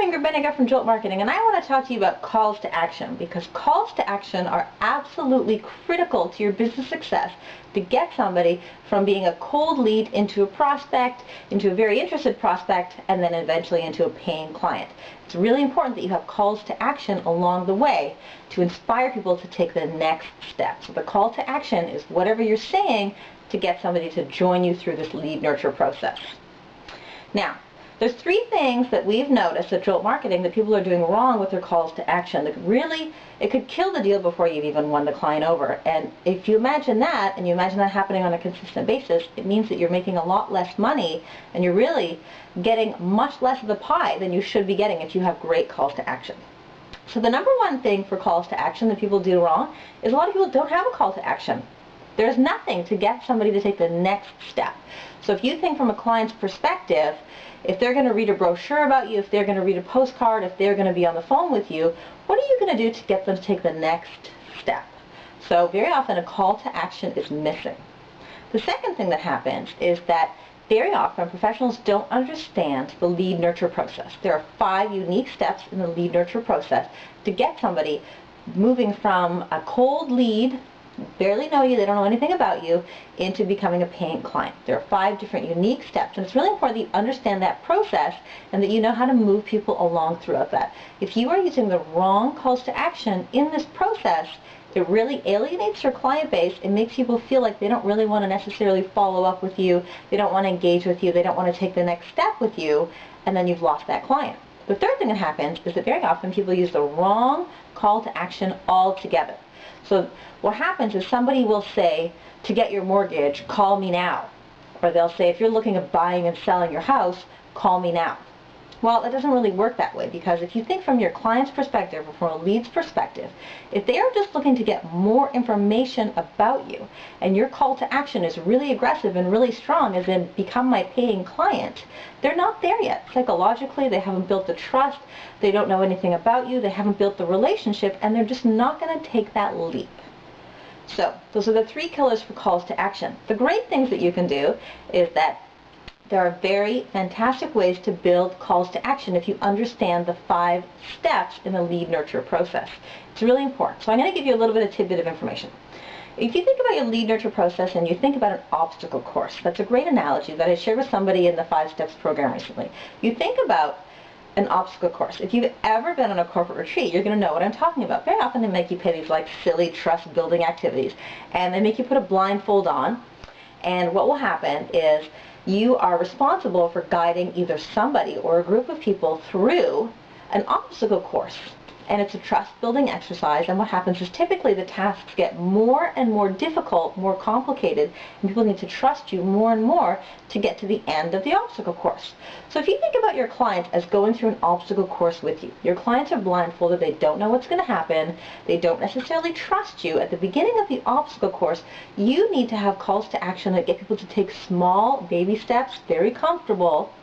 Ingrid Benega from JOLT Marketing, and I want to talk to you about calls to action, because calls to action are absolutely critical to your business success to get somebody from being a cold lead into a prospect, into a very interested prospect, and then eventually into a paying client. It's really important that you have calls to action along the way to inspire people to take the next step. So the call to action is whatever you're saying to get somebody to join you through this lead nurture process. Now, there's three things that we've noticed at JOLT Marketing that people are doing wrong with their calls to action. That really, it could kill the deal before you've even won the client over. And if you imagine that, and you imagine that happening on a consistent basis, it means that you're making a lot less money, and you're really getting much less of the pie than you should be getting if you have great calls to action. So the number one thing for calls to action that people do wrong is a lot of people don't have a call to action. There's nothing to get somebody to take the next step. So if you think from a client's perspective, if they're going to read a brochure about you, if they're going to read a postcard, if they're going to be on the phone with you, what are you going to do to get them to take the next step? So very often a call to action is missing. The second thing that happens is that very often professionals don't understand the lead nurture process. There are 5 unique steps in the lead nurture process to get somebody moving from a cold lead, barely know you, they don't know anything about you, into becoming a paying client. There are 5 different unique steps, and it's really important that you understand that process and that you know how to move people along throughout that. If you are using the wrong calls to action in this process, it really alienates your client base. It makes people feel like they don't really want to necessarily follow up with you, they don't want to engage with you, they don't want to take the next step with you, and then you've lost that client. The third thing that happens is that very often people use the wrong call to action altogether. So what happens is somebody will say, to get your mortgage, call me now. Or they'll say, if you're looking at buying and selling your house, call me now. Well, it doesn't really work that way, because if you think from your client's perspective or from a lead's perspective, if they are just looking to get more information about you and your call to action is really aggressive and really strong, as in become my paying client, they're not there yet. Psychologically, they haven't built the trust, they don't know anything about you, they haven't built the relationship, and they're just not going to take that leap. So those are the 3 killers for calls to action. The great things that you can do is that there are very fantastic ways to build calls to action if you understand the 5 steps in the lead nurture process. It's really important. So I'm going to give you a little bit of tidbit of information. If you think about your lead nurture process and you think about an obstacle course, that's a great analogy that I shared with somebody in the 5 Steps program recently. You think about an obstacle course. If you've ever been on a corporate retreat, you're going to know what I'm talking about. Very often they make you pay these like silly trust building activities, and they make you put a blindfold on, and what will happen is you are responsible for guiding either somebody or a group of people through an obstacle course. And it's a trust-building exercise, and what happens is typically the tasks get more and more difficult, more complicated, and people need to trust you more and more to get to the end of the obstacle course. So if you think about your client as going through an obstacle course with you, your clients are blindfolded, they don't know what's going to happen, they don't necessarily trust you. At the beginning of the obstacle course, you need to have calls to action that get people to take small baby steps, very comfortable,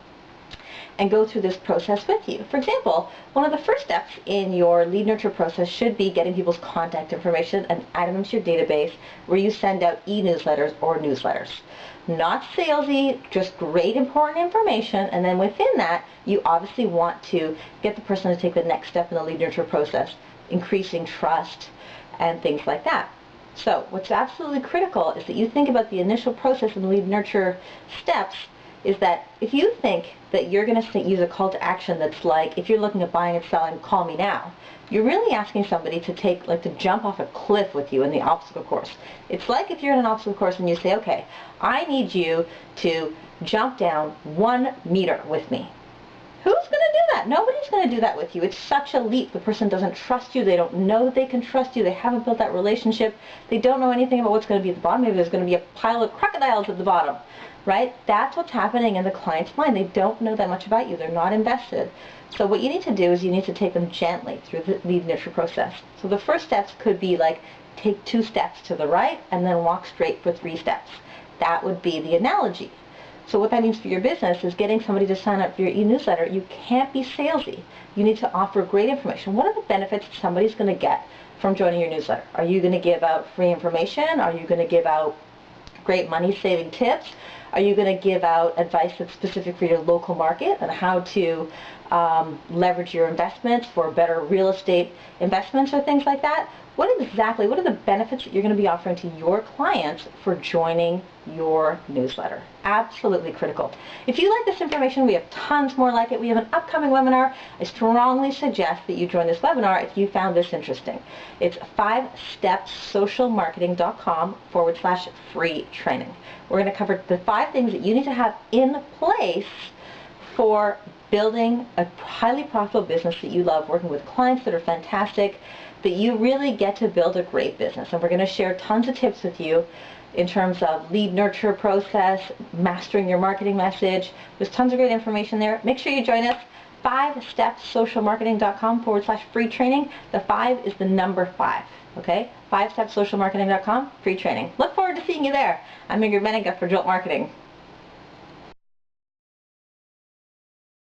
and go through this process with you. For example, one of the first steps in your lead nurture process should be getting people's contact information and add them into your database where you send out e-newsletters or newsletters. Not salesy, just great important information, and then within that you obviously want to get the person to take the next step in the lead nurture process, increasing trust and things like that. So what's absolutely critical is that you think about the initial process in the lead nurture steps, is that if you think that you're going to use a call to action that's like, if you're looking at buying and selling, call me now, you're really asking somebody to take, like, to jump off a cliff with you in the obstacle course. It's like if you're in an obstacle course and you say, okay, I need you to jump down 1 meter with me. Who's going to do that? Nobody's going to do that with you. It's such a leap. The person doesn't trust you. They don't know that they can trust you. They haven't built that relationship. They don't know anything about what's going to be at the bottom. Maybe there's going to be a pile of crocodiles at the bottom. Right? That's what's happening in the client's mind. They don't know that much about you. They're not invested. So what you need to do is you need to take them gently through the lead nurture process. So the first steps could be like, take 2 steps to the right and then walk straight for 3 steps. That would be the analogy. So what that means for your business is getting somebody to sign up for your e-newsletter. You can't be salesy. You need to offer great information. What are the benefits somebody's going to get from joining your newsletter? Are you going to give out free information? Are you going to give out great money-saving tips? Are you going to give out advice that's specific for your local market and how to leverage your investments for better real estate investments or things like that? What are the benefits that you're going to be offering to your clients for joining your newsletter? Absolutely critical. If you like this information, we have tons more like it. We have an upcoming webinar. I strongly suggest that you join this webinar if you found this interesting. It's 5stepssocialmarketing.com/free training. We're going to cover the 5 things that you need to have in place for building a highly profitable business that you love, working with clients that are fantastic, that you really get to build a great business. And we're going to share tons of tips with you in terms of lead nurture process, mastering your marketing message. There's tons of great information there. Make sure you join us. 5stepssocialmarketing.com/free training. The 5 is the number 5. Okay? 5stepssocialmarketing.com, free training. Look forward to seeing you there. I'm Ingrid Benega for JOLT Marketing.